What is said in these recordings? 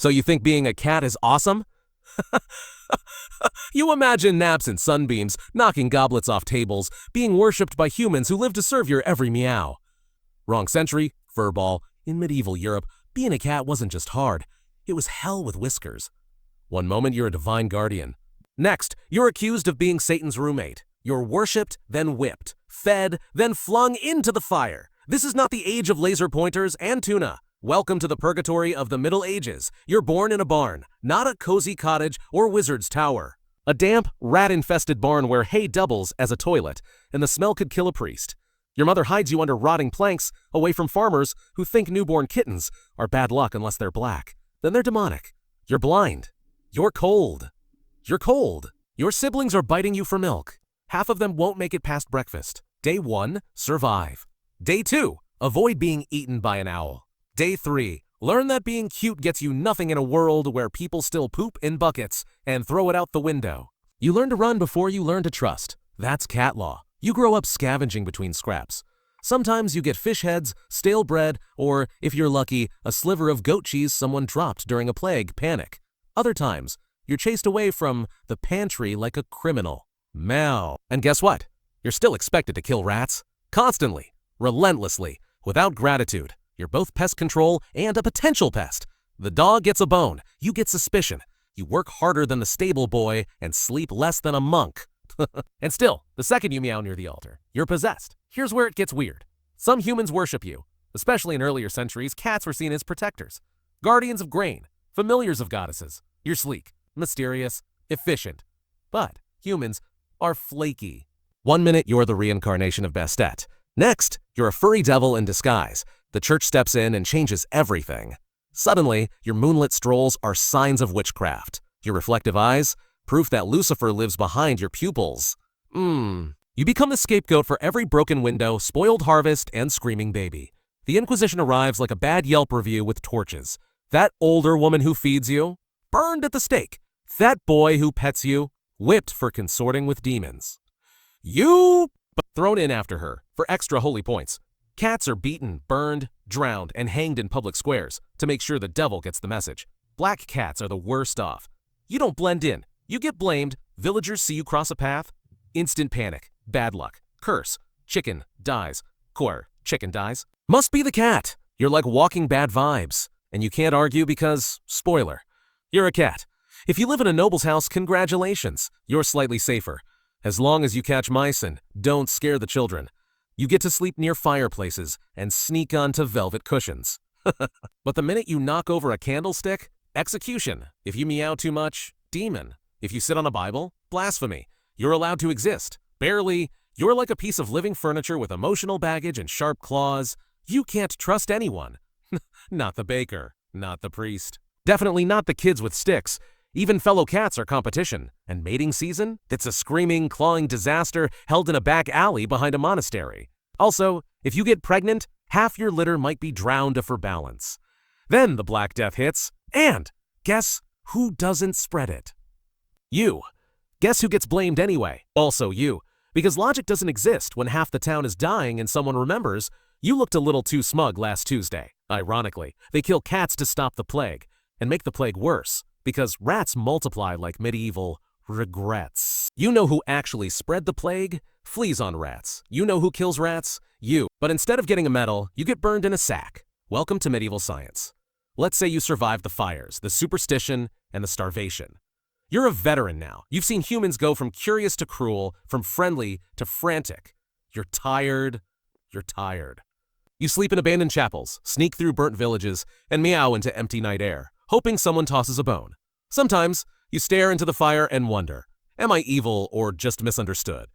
So you think being a cat is awesome? You imagine naps and sunbeams, knocking goblets off tables, being worshipped by humans who live to serve your every meow. Wrong century, furball. In medieval Europe, being a cat wasn't just hard. It was hell with whiskers. One moment you're a divine guardian. Next, you're accused of being Satan's roommate. You're worshipped, then whipped, fed, then flung into the fire. This is not the age of laser pointers and tuna. Welcome to the purgatory of the Middle Ages. You're born in a barn, not a cozy cottage or wizard's tower. A damp, rat-infested barn where hay doubles as a toilet, and the smell could kill a priest. Your mother hides you under rotting planks, away from farmers who think newborn kittens are bad luck unless they're black. Then they're demonic. You're blind. You're cold. You're cold. Your siblings are biting you for milk. Half of them won't make it past breakfast. Day 1, survive. Day 2, avoid being eaten by an owl. Day 3, learn that being cute gets you nothing in a world where people still poop in buckets and throw it out the window. You learn to run before you learn to trust. That's cat law. You grow up scavenging between scraps. Sometimes you get fish heads, stale bread, or, if you're lucky, a sliver of goat cheese someone dropped during a plague panic. Other times, you're chased away from the pantry like a criminal. Meow. And guess what? You're still expected to kill rats. Constantly. Relentlessly. Without gratitude. You're both pest control and a potential pest. The dog gets a bone. You get suspicion. You work harder than the stable boy and sleep less than a monk. And still, the second you meow near the altar, you're possessed. Here's where it gets weird. Some humans worship you. Especially in earlier centuries, cats were seen as protectors. Guardians of grain. Familiars of goddesses. You're sleek, mysterious, efficient. But humans are flaky. One minute you're the reincarnation of Bastet. Next, you're a furry devil in disguise. The church steps in and changes everything. Suddenly, your moonlit strolls are signs of witchcraft. Your reflective eyes, proof that Lucifer lives behind your pupils. You become the scapegoat for every broken window, spoiled harvest, and screaming baby. The Inquisition arrives like a bad Yelp review with torches. That older woman who feeds you, burned at the stake. That boy who pets you, whipped for consorting with demons. You thrown in after her for extra holy points. Cats are beaten, burned, drowned, and hanged in public squares to make sure the devil gets the message. Black cats are the worst off. You don't blend in. You get blamed. Villagers see you cross a path. Instant panic. Bad luck. Curse. Chicken dies. Chicken dies. Must be the cat. You're like walking bad vibes. And you can't argue because, spoiler, you're a cat. If you live in a noble's house, congratulations. You're slightly safer. As long as you catch mice and don't scare the children. You get to sleep near fireplaces and sneak onto velvet cushions. But the minute you knock over a candlestick, execution. If you meow too much, demon. If you sit on a Bible, blasphemy. You're allowed to exist. Barely. You're like a piece of living furniture with emotional baggage and sharp claws. You can't trust anyone. Not the baker. Not the priest. Definitely not the kids with sticks. Even fellow cats are competition. And mating season? It's a screaming, clawing disaster held in a back alley behind a monastery. Also, if you get pregnant, half your litter might be drowned for balance. Then the Black Death hits, and guess who doesn't spread it? You. Guess who gets blamed anyway? Also you. Because logic doesn't exist when half the town is dying and someone remembers, you looked a little too smug last Tuesday. Ironically, they kill cats to stop the plague, and make the plague worse. Because rats multiply like medieval regrets. You know who actually spread the plague? Fleas on rats. You know who kills rats? You. But instead of getting a medal, you get burned in a sack. Welcome to medieval science. Let's say you survived the fires, the superstition, and the starvation. You're a veteran now. You've seen humans go from curious to cruel, from friendly to frantic. You're tired. You're tired. You sleep in abandoned chapels, sneak through burnt villages, and meow into empty night air, hoping someone tosses a bone. Sometimes, you stare into the fire and wonder, am I evil or just misunderstood?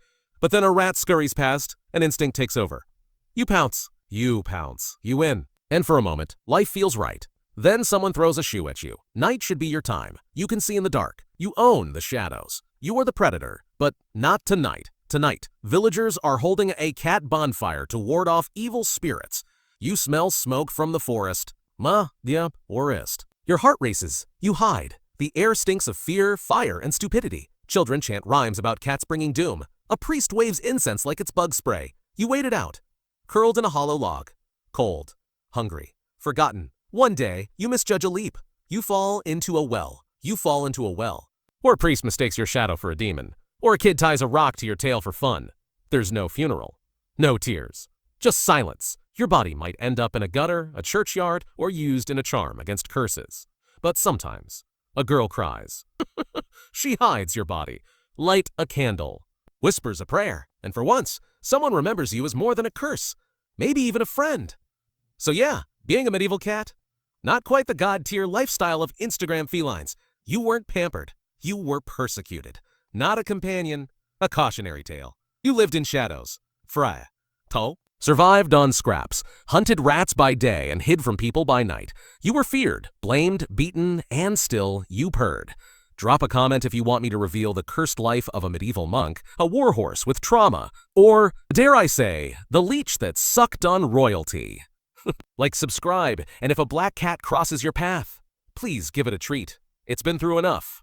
But then a rat scurries past, and instinct takes over. You pounce. You pounce. You win. And for a moment, life feels right. Then someone throws a shoe at you. Night should be your time. You can see in the dark. You own the shadows. You are the predator. But not tonight. Tonight, villagers are holding a cat bonfire to ward off evil spirits. You smell smoke from the forest. Forest. Your heart races. You hide. The air stinks of fear, fire, and stupidity. Children chant rhymes about cats bringing doom. A priest waves incense like it's bug spray. You wait it out. Curled in a hollow log. Cold. Hungry. Forgotten. One day, you misjudge a leap. You fall into a well. You fall into a well. Or a priest mistakes your shadow for a demon. Or a kid ties a rock to your tail for fun. There's no funeral. No tears. Just silence. Your body might end up in a gutter, a churchyard, or used in a charm against curses. But sometimes, a girl cries. She hides your body. Light a candle. Whispers a prayer. And for once, someone remembers you as more than a curse. Maybe even a friend. So yeah, being a medieval cat, not quite the god-tier lifestyle of Instagram felines. You weren't pampered. You were persecuted. Not a companion, a cautionary tale. You lived in shadows. Freya. Toe. Survived on scraps, hunted rats by day and hid from people by night. You were feared, blamed, beaten, and still you purred. Drop a comment if you want me to reveal the cursed life of a medieval monk, a warhorse with trauma, or, dare I say, the leech that sucked on royalty. Like, subscribe, and if a black cat crosses your path, please give it a treat. It's been through enough.